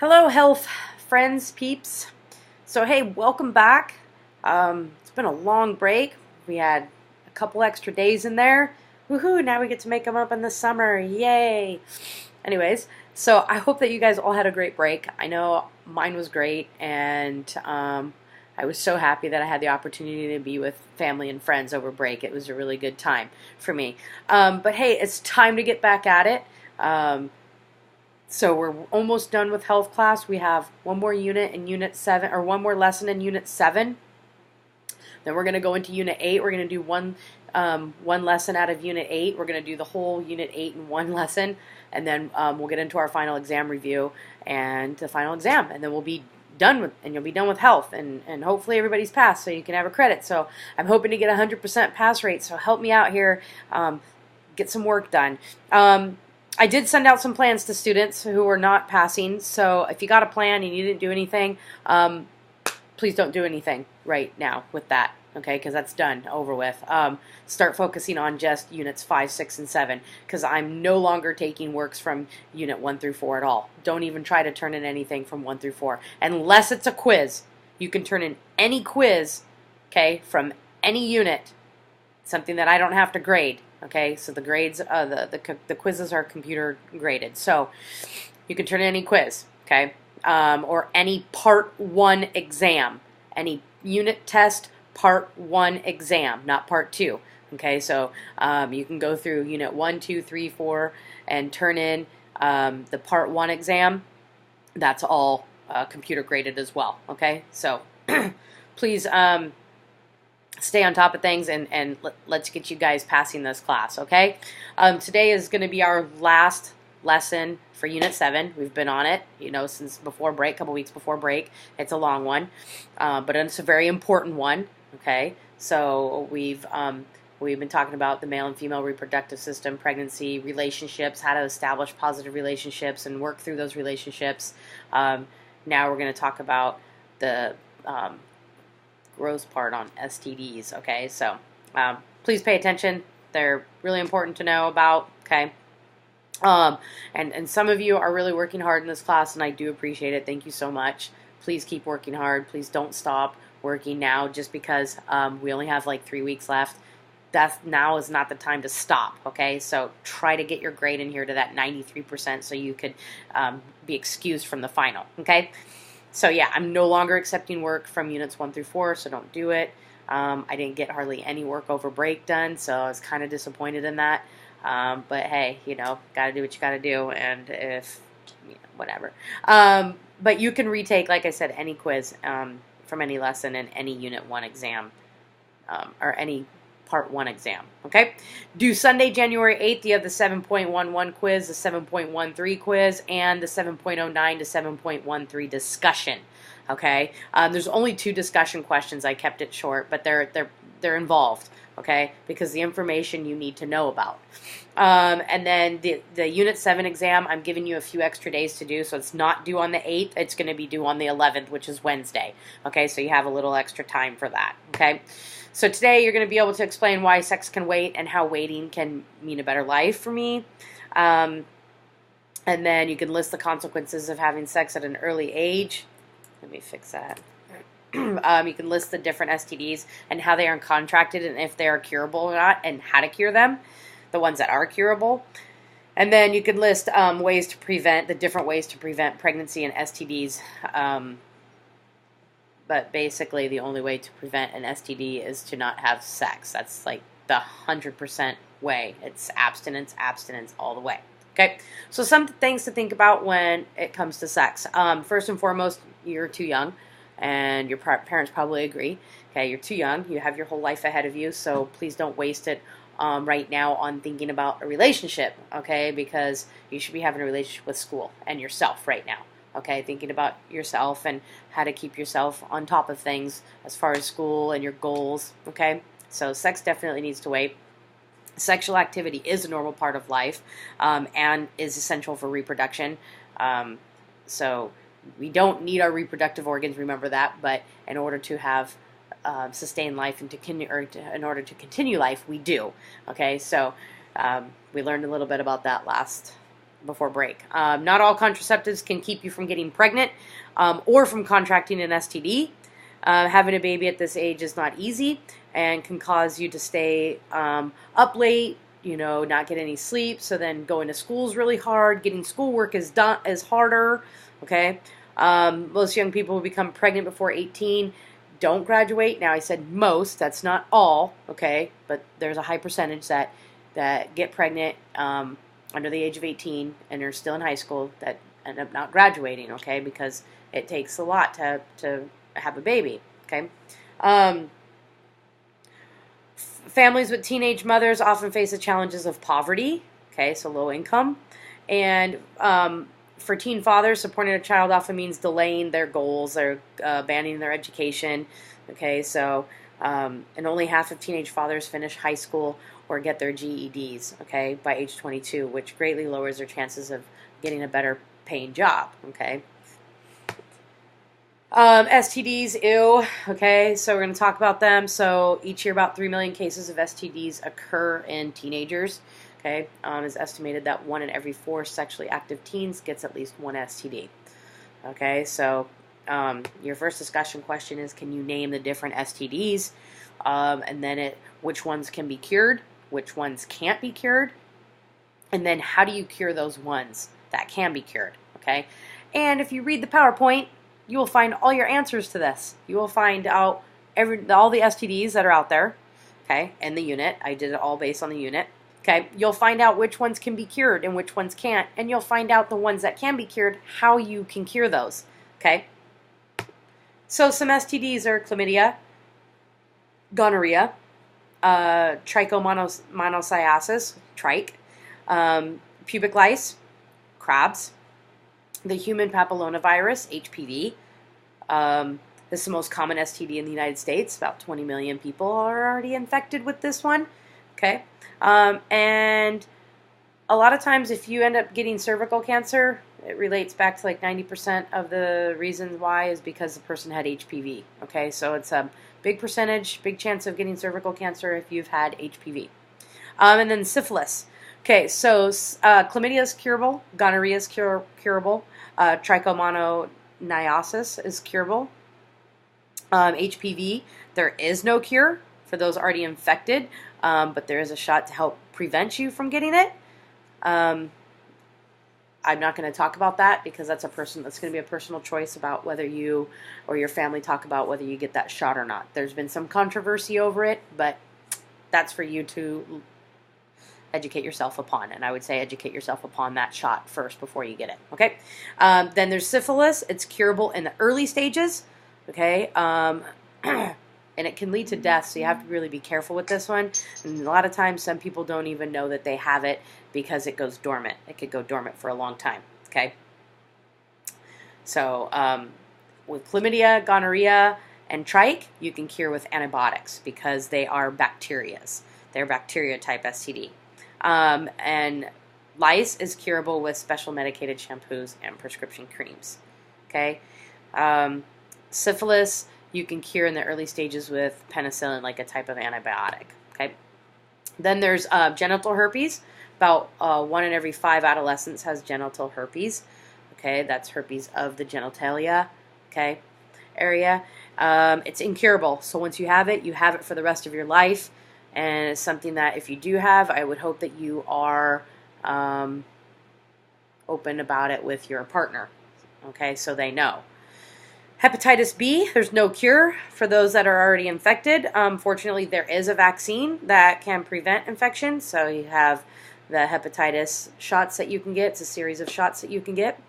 Hello, health friends, peeps. So, hey, welcome back. It's been a long break. We had a couple extra days in there. Woohoo, now we get to make them up in the summer. Yay. Anyways, so I hope that you guys all had a great break. I know mine was great, and I was so happy that I had the opportunity to be with family and friends over break. It was a really good time for me. But hey, it's time to get back at it. So we're almost done with health class. We have one more unit in Unit 7, or one more lesson in Unit 7. Then we're going to go into Unit 8. We're going to do one lesson out of Unit 8. We're going to do the whole Unit 8 in one lesson. And then we'll get into our final exam review and the final exam. And then we'll be done with, and you'll be done with health. And hopefully everybody's passed so you can have a credit. So I'm hoping to get a 100% pass rate. So help me out here. Get some work done. I did send out some plans to students who were not passing, so if you got a plan and you didn't do anything, please don't do anything right now with that, okay, because that's done, over with. Start focusing on just Units 5, 6, and 7, because I'm no longer taking works from Unit 1 through 4 at all. Don't even try to turn in anything from 1 through 4, unless it's a quiz. You can turn in any quiz, okay, from any unit, something that I don't have to grade. Okay, so the grades, the quizzes are computer graded. So you can turn in any quiz, okay, or any Part 1 exam, any unit test Part 1 exam, not Part 2. Okay, so you can go through Unit 1, 2, 3, 4, and turn in the Part 1 exam. That's all computer graded as well. Okay, so please. Stay on top of things, and let's get you guys passing this class, okay? Today is going to be our last lesson for Unit 7. We've been on it, since before break, a couple weeks before break. It's a long one, but it's a very important one, okay? So we've been talking about the male and female reproductive system, pregnancy, relationships, how to establish positive relationships and work through those relationships. Now we're going to talk about the gross part on STDs, okay? So please pay attention. They're really important to know about, okay? And some of you are really working hard in this class, and I do appreciate it. Thank you so much. Please keep working hard. Please don't stop working now just because we only have like 3 weeks left. Now is not the time to stop, okay? So try to get your grade in here to that 93% so you could be excused from the final, okay? So yeah, I'm no longer accepting work from Units 1 through 4, so don't do it. I didn't get hardly any work over break done, so I was kind of disappointed in that. But hey, gotta do what you gotta do, and whatever. But you can retake, like I said, any quiz from any lesson and any Unit 1 exam, or any Part 1 exam, okay? Do Sunday, January 8th, you have the 7.11 quiz, the 7.13 quiz, and the 7.09 to 7.13 discussion, okay? There's only 2 discussion questions. I kept it short, but they're involved, okay? Because the information you need to know about. And then the Unit 7 exam, I'm giving you a few extra days to do, so it's not due on the 8th. It's going to be due on the 11th, which is Wednesday, okay? So you have a little extra time for that, okay? So today you're going to be able to explain why sex can wait and how waiting can mean a better life for me. And then you can list the consequences of having sex at an early age. Let me fix that. You can list the different STDs and how they are contracted and if they are curable or not and how to cure them, the ones that are curable. And then you can list the different ways to prevent pregnancy and STDs. But basically, the only way to prevent an STD is to not have sex. That's like the 100% way. It's abstinence, abstinence all the way. Okay? So some things to think about when it comes to sex. First and foremost, you're too young, and your parents probably agree. Okay, you're too young. You have your whole life ahead of you, so please don't waste it right now on thinking about a relationship, okay? Because you should be having a relationship with school and yourself right now. Okay, thinking about yourself and how to keep yourself on top of things as far as school and your goals, okay? So sex definitely needs to wait. Sexual activity is a normal part of life and is essential for reproduction. So we don't need our reproductive organs, remember that, but in order to have sustained life and in order to continue life, we do, okay? So we learned a little bit about that last before break. Not all contraceptives can keep you from getting pregnant or from contracting an STD. Having a baby at this age is not easy and can cause you to stay up late, not get any sleep. So then going to school is really hard. Getting schoolwork is harder. Okay. Most young people who become pregnant before 18 don't graduate. Now I said most, that's not all, okay, but there's a high percentage that get pregnant under the age of 18 and are still in high school that end up not graduating, okay, because it takes a lot to have a baby, okay. Families with teenage mothers often face the challenges of poverty, okay, so low income, and for teen fathers, supporting a child often means delaying their goals or abandoning their education. Okay, so and only half of teenage fathers finish high school or get their GEDs. Okay, by age 22, which greatly lowers their chances of getting a better paying job. Okay. STDs, ew. Okay, so we're going to talk about them. So each year, about 3 million cases of STDs occur in teenagers. Okay, it's estimated that 1 in every 4 sexually active teens gets at least one STD. Okay, so your first discussion question is, can you name the different STDs? And then which ones can be cured, which ones can't be cured, and then how do you cure those ones that can be cured? Okay, and if you read the PowerPoint, you will find all your answers to this. You will find out all the STDs that are out there. Okay, and the unit. I did it all based on the unit. Okay, you'll find out which ones can be cured and which ones can't, and you'll find out the ones that can be cured, how you can cure those. Okay, so some STDs are chlamydia, gonorrhea, trichomonomonocytosis, trich, pubic lice, crabs, the human papillomavirus, HPV. This is the most common STD in the United States. About 20 million people are already infected with this one. Okay. And a lot of times if you end up getting cervical cancer, it relates back to like 90% of the reasons why is because the person had HPV. Okay, so it's a big percentage, big chance of getting cervical cancer if you've had HPV. And then syphilis. Okay, so chlamydia is curable, gonorrhea is curable, trichomoniasis is curable. HPV, there is no cure for those already infected, but there is a shot to help prevent you from getting it. I'm not going to talk about that because that's going to be a personal choice about whether you or your family talk about whether you get that shot or not. There's been some controversy over it, but that's for you to educate yourself upon, and I would say educate yourself upon that shot first before you get it. Okay. Then there's syphilis. It's curable in the early stages. Okay. And it can lead to death, so you have to really be careful with this one. And a lot of times, some people don't even know that they have it because it goes dormant. It could go dormant for a long time. Okay. So with chlamydia, gonorrhea, and trich, you can cure with antibiotics because they are bacterias. They're bacteria type STD. And lice is curable with special medicated shampoos and prescription creams. Okay. Syphilis, you can cure in the early stages with penicillin, like a type of antibiotic. Okay. Then there's genital herpes. About 1 in every 5 adolescents has genital herpes. Okay, that's herpes of the genitalia. Okay, area. It's incurable. So once you have it for the rest of your life. And it's something that if you do have, I would hope that you are open about it with your partner. Okay, so they know. Hepatitis B, there's no cure for those that are already infected. Fortunately, there is a vaccine that can prevent infection. So you have the hepatitis shots that you can get. It's a series of shots that you can get.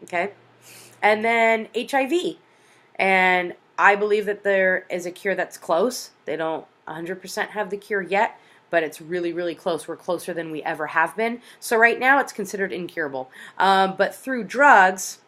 Okay. And then HIV. And I believe that there is a cure that's close. They don't 100% have the cure yet, but it's really, really close. We're closer than we ever have been. So right now it's considered incurable. But through drugs,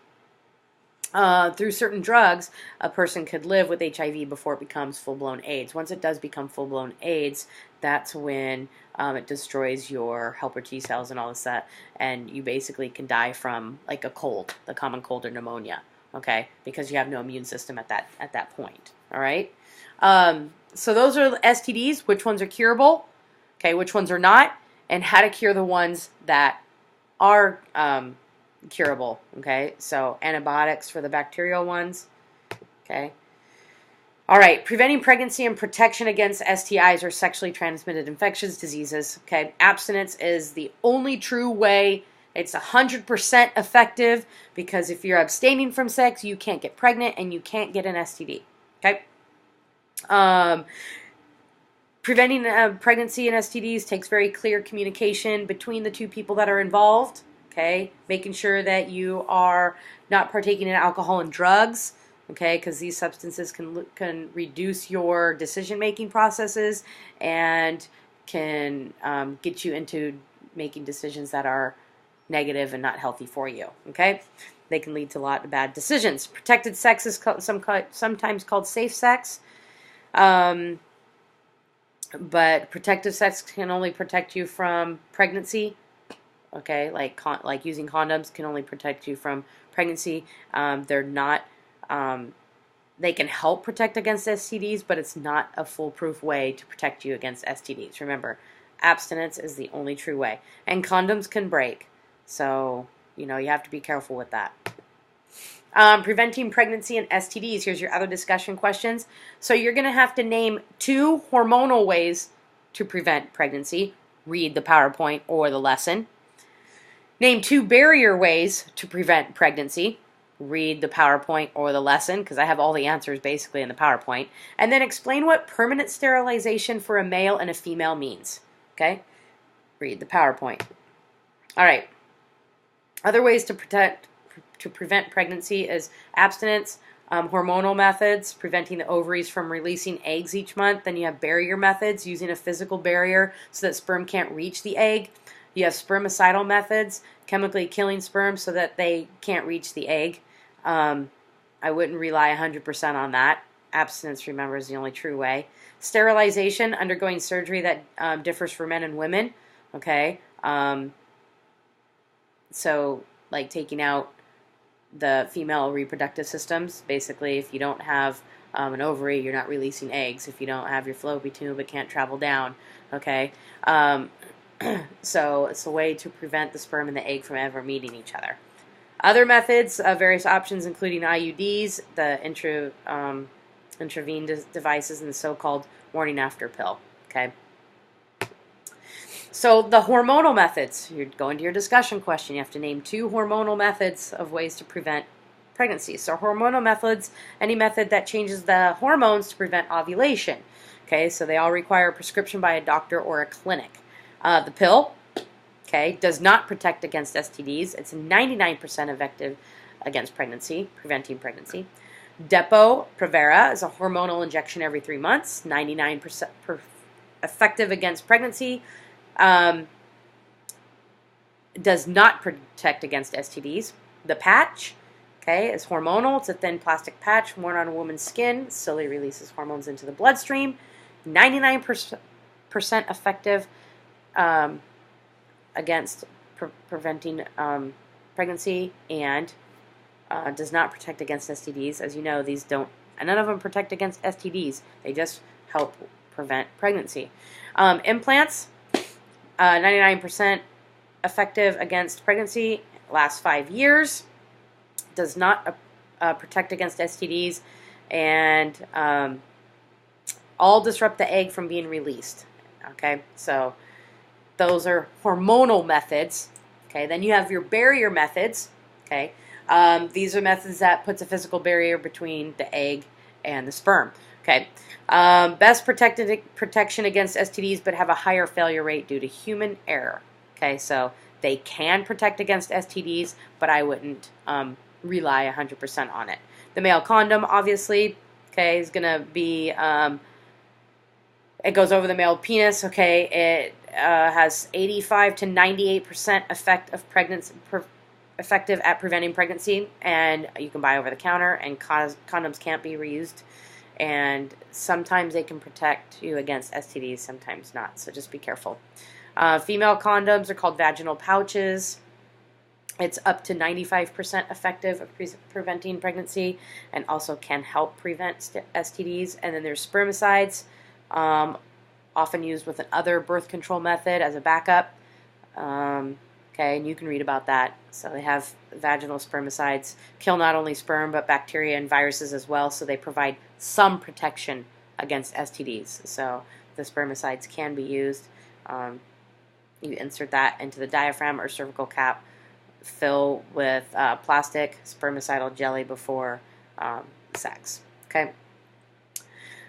through certain drugs, a person could live with HIV before it becomes full-blown AIDS. Once it does become full-blown AIDS, that's when it destroys your helper T cells and all this that, and you basically can die from like a cold, the common cold or pneumonia, okay, because you have no immune system at that point, all right? So those are STDs, which ones are curable, okay, which ones are not, and how to cure the ones that are curable. Okay, so antibiotics for the bacterial ones. Okay. All right, preventing pregnancy and protection against STIs or sexually transmitted infectious diseases. Okay, abstinence is the only true way. It's 100% effective because if you're abstaining from sex, you can't get pregnant and you can't get an STD. Okay. Preventing pregnancy and STDs takes very clear communication between the two people that are involved. Okay, making sure that you are not partaking in alcohol and drugs. Okay, because these substances can reduce your decision-making processes and can get you into making decisions that are negative and not healthy for you. Okay, they can lead to a lot of bad decisions. Protected sex is sometimes called safe sex, but protective sex can only protect you from pregnancy. Okay, like using condoms can only protect you from pregnancy. They're not. They can help protect against STDs, but it's not a foolproof way to protect you against STDs. Remember, abstinence is the only true way. And condoms can break, so you have to be careful with that. Preventing pregnancy and STDs. Here's your other discussion questions. So you're going to have to name 2 hormonal ways to prevent pregnancy. Read the PowerPoint or the lesson. Name 2 barrier ways to prevent pregnancy. Read the PowerPoint or the lesson, because I have all the answers basically in the PowerPoint. And then explain what permanent sterilization for a male and a female means. Okay? Read the PowerPoint. All right. Other ways to prevent pregnancy is abstinence, hormonal methods, preventing the ovaries from releasing eggs each month. Then you have barrier methods, using a physical barrier so that sperm can't reach the egg. You have spermicidal methods, chemically killing sperm so that they can't reach the egg. I wouldn't rely 100% on that. Abstinence, remember, is the only true way. Sterilization, undergoing surgery that differs for men and women. Okay, so like taking out the female reproductive systems. Basically, if you don't have an ovary, you're not releasing eggs. If you don't have your fallopian tube, it can't travel down. Okay, so it's a way to prevent the sperm and the egg from ever meeting each other. Other methods, various options, including IUDs, the intravenous devices, and the so-called morning after pill. Okay. So the hormonal methods, you're going to your discussion question. You have to name 2 hormonal methods of ways to prevent pregnancy. So hormonal methods, any method that changes the hormones to prevent ovulation. Okay, so they all require a prescription by a doctor or a clinic. The pill, okay, does not protect against STDs. It's 99% effective against pregnancy, preventing pregnancy. Depo-Provera is a hormonal injection every 3 months, 99% effective against pregnancy. Does not protect against STDs. The patch, okay, is hormonal. It's a thin plastic patch worn on a woman's skin. Slowly releases hormones into the bloodstream. 99% effective against preventing pregnancy, and does not protect against STDs. As you know, these don't, and none of them protect against STDs. They just help prevent pregnancy. Implants, 99% effective against pregnancy, lasts 5 years, does not protect against STDs, and all disrupt the egg from being released. Okay, so those are hormonal methods. Okay, then you have your barrier methods. Okay, these are methods that puts a physical barrier between the egg and the sperm. Okay, best protection against STDs, but have a higher failure rate due to human error. Okay, so they can protect against STDs, but I wouldn't rely 100% on it. The male condom, obviously, okay, is gonna be it goes over the male penis. Okay, it has 85 to 98% effective at preventing pregnancy, and you can buy over the counter. And condoms can't be reused, and sometimes they can protect you against STDs, sometimes not. So just be careful. Female condoms are called vaginal pouches. It's up to 95% effective of preventing pregnancy, and also can help prevent STDs. And then there's spermicides, often used with another birth control method as a backup. Okay, and you can read about that. So they have vaginal spermicides, kill not only sperm but bacteria and viruses as well, so they provide some protection against STDs. So the spermicides can be used. You insert that into the diaphragm or cervical cap, fill with plastic spermicidal jelly before sex. Okay.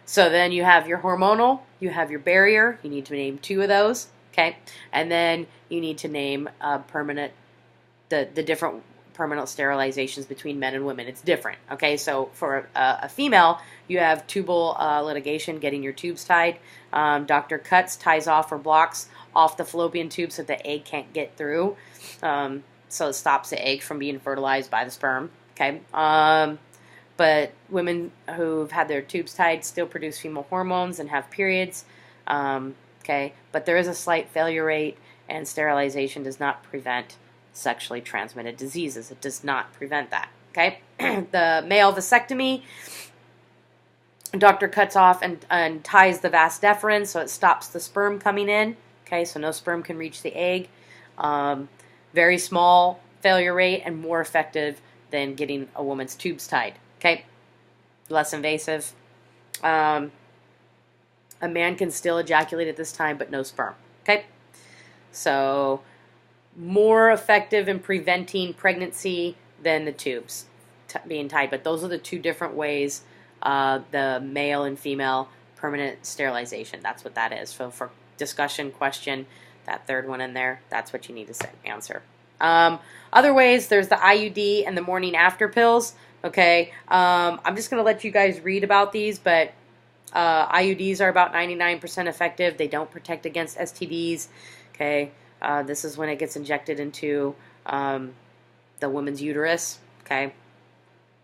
So then you have your hormonal, you have your barrier. You need to name 2 of those. Okay, and then you need to name permanent, the different permanent sterilizations between men and women. It's different. Okay, so for a female, you have tubal ligation, getting your tubes tied. Doctor cuts, ties off, or blocks off the fallopian tube so the egg can't get through. So it stops the egg from being fertilized by the sperm. Okay. But women who've had their tubes tied still produce female hormones and have periods. Okay, but there is a slight failure rate, and sterilization does not prevent sexually transmitted diseases. It does not prevent that. Okay, the male vasectomy, doctor cuts off and ties the vas deferens, so it stops the sperm coming in. Okay, so no sperm can reach the egg. Very small failure rate and more effective than getting a woman's tubes tied. Okay, less invasive. A man can still ejaculate at this time, but no sperm. Okay, so more effective in preventing pregnancy than the tubes being tied. But those are the 2 different ways. The male and female permanent sterilization. That's what that is. So for discussion question, that 3rd one in there, that's what you need to answer. Other ways, there's the IUD and the morning after pills. Okay, I'm just going to let you guys read about these, but IUDs are about 99% effective. They don't protect against STDs. Okay, this is when it gets injected into the woman's uterus. Okay,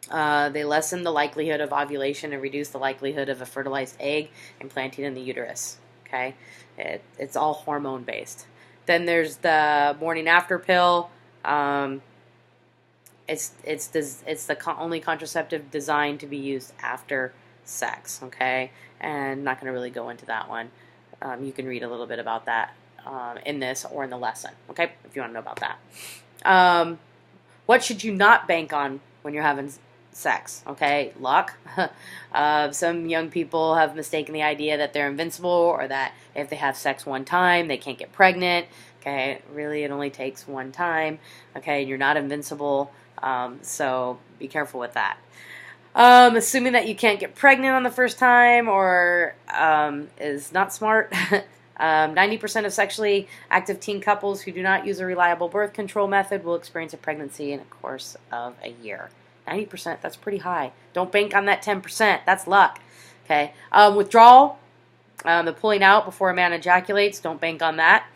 they lessen the likelihood of ovulation and reduce the likelihood of a fertilized egg implanting in the uterus. Okay, it's all hormone based. Then there's the morning after pill. It's the only contraceptive designed to be used after sex. Okay, and not going to really go into that one. You can read a little bit about that in this or in the lesson. Okay, if you want to know about that. What should you not bank on when you're having sex? Okay, luck. Some young people have mistaken the idea that they're invincible, or that if they have sex one time, they can't get pregnant. Okay, really, it only takes one time. Okay, you're not invincible, so be careful with that. Assuming that you can't get pregnant on the first time, or is not smart. 90% of sexually active teen couples who do not use a reliable birth control method will experience a pregnancy in a course of a year. 90%, that's pretty high. Don't bank on that 10%. That's luck. Okay. Withdrawal, the pulling out before a man ejaculates, don't bank on that.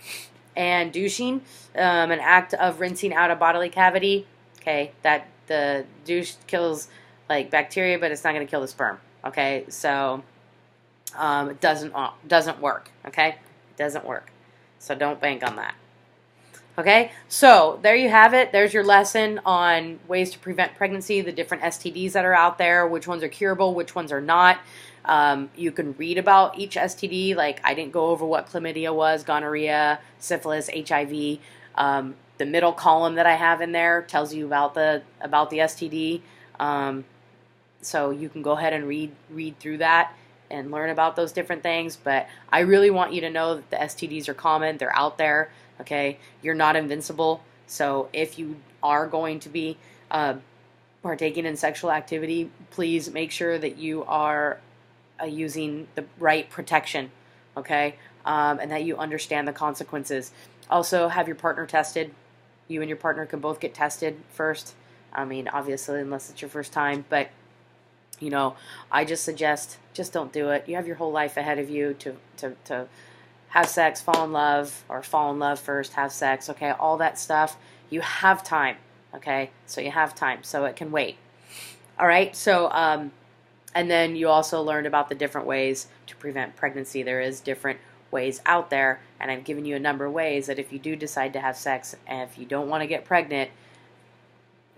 And douching, an act of rinsing out a bodily cavity. Okay, that the douche kills like bacteria, but it's not going to kill the sperm. Okay, so it doesn't work. Okay, it doesn't work. So don't bank on that. Okay, so there you have it. There's your lesson on ways to prevent pregnancy, the different STDs that are out there, which ones are curable, which ones are not. You can read about each STD. Like, I didn't go over what chlamydia was, gonorrhea, syphilis, HIV. The middle column that I have in there tells you about the STD. So you can go ahead and read through that and learn about those different things. But I really want you to know that the STDs are common. They're out there. Okay, you're not invincible. So if you are going to be partaking in sexual activity, please make sure that you are using the right protection, okay, and that you understand the consequences. Also, have your partner tested. You and your partner can both get tested first. I mean, obviously, unless it's your first time, but you know, I just suggest just don't do it. You have your whole life ahead of you to have sex, fall in love, or fall in love first, have sex, okay, all that stuff. You have time, okay, so you have time, so it can wait. All right, so and then you also learned about the different ways to prevent pregnancy. There is different ways out there, and I've given you a number of ways that if you do decide to have sex and if you don't want to get pregnant,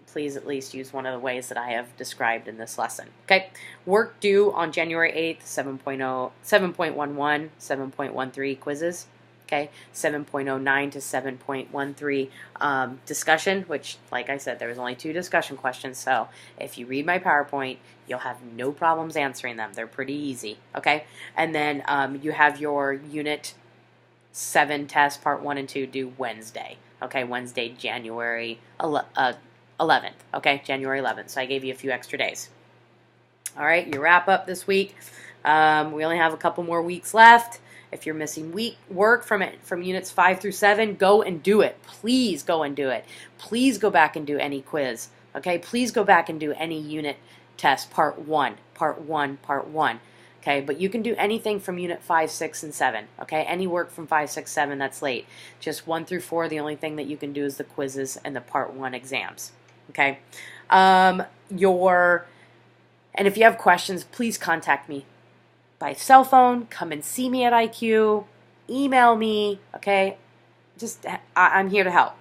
please at least use one of the ways that I have described in this lesson. Okay, work due on January 8th, 7.11, 7.13 quizzes. Okay, 7.09 to 7.13 discussion, which, like I said, there was only 2 discussion questions. So if you read my PowerPoint, you'll have no problems answering them. They're pretty easy. Okay, and then you have your Unit 7 test, Part 1 and 2, due Wednesday. Okay, Wednesday, January 11th. Okay, January 11th. So I gave you a few extra days. All right, your wrap up this week. We only have a couple more weeks left. If you're missing work from units 5 through 7, go and do it. Please go and do it. Please go back and do any quiz. Okay, please go back and do any unit test, part 1. Okay, but you can do anything from unit 5, 6, and 7. Okay, any work from 5, 6, 7 that's late. Just 1 through 4, the only thing that you can do is the quizzes and the part 1 exams. Okay, and if you have questions, please contact me by cell phone. Come and see me at IQ. Email me. Okay, I'm here to help.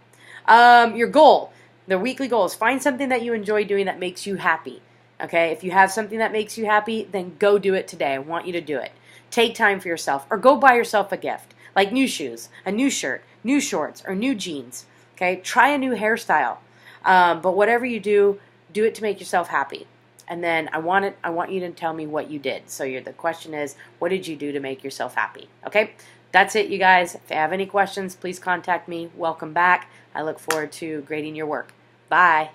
Your goal, the weekly goal, is find something that you enjoy doing that makes you happy. Okay, if you have something that makes you happy, then go do it today. I want you to do it. Take time for yourself, or go buy yourself a gift, like new shoes, a new shirt, new shorts, or new jeans. Okay, try a new hairstyle. But whatever you do, do it to make yourself happy. And then I want you to tell me what you did. So the question is, what did you do to make yourself happy? Okay, that's it, you guys. If you have any questions, please contact me. Welcome back. I look forward to grading your work. Bye.